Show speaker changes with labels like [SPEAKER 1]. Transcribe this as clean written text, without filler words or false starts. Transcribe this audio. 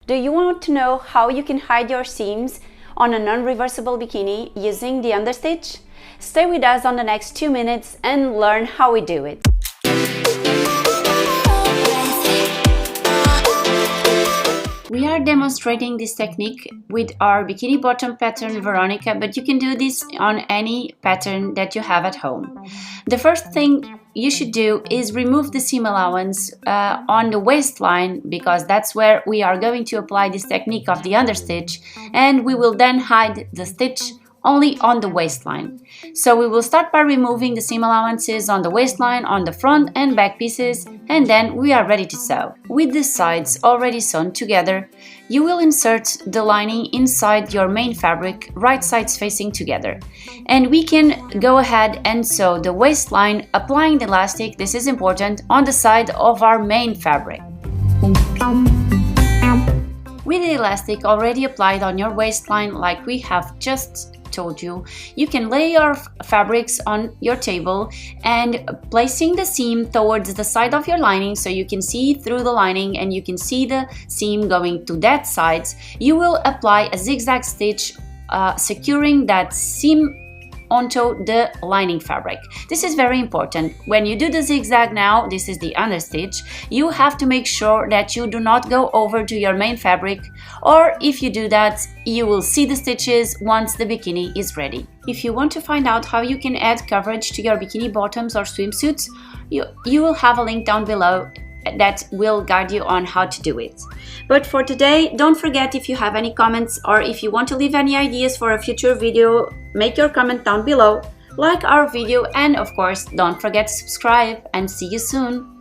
[SPEAKER 1] Do you want to know how you can hide your seams on a non-reversible bikini using the understitch? Stay with us on the next 2 minutes and learn how we do it. We are demonstrating this technique with our bikini bottom pattern Veronica, but you can do this on any pattern that you have at home. The first thing you should do is remove the seam allowance on the waistline, because that's where we are going to apply this technique of the understitch, and we will then hide the stitch only on the waistline. So we will start by removing the seam allowances on the waistline, on the front and back pieces, and then we are ready to sew. With the sides already sewn together, you will insert the lining inside your main fabric, right sides facing together. And we can go ahead and sew the waistline, applying the elastic, this is important, on the side of our main fabric. With the elastic already applied on your waistline, like we have just told you, you can lay your fabrics on your table and placing the seam towards the side of your lining, so you can see through the lining and you can see the seam going to that side. You will apply a zigzag stitch, securing that seam onto the lining fabric. This is very important. When you do the zigzag now, this is the understitch, you have to make sure that you do not go over to your main fabric, or if you do that, you will see the stitches once the bikini is ready. If you want to find out how you can add coverage to your bikini bottoms or swimsuits, you will have a link down below that will guide you on how to do it. But for today, don't forget, if you have any comments or if you want to leave any ideas for a future video, make your comment down below, like our video, and of course don't forget to subscribe, and see you soon.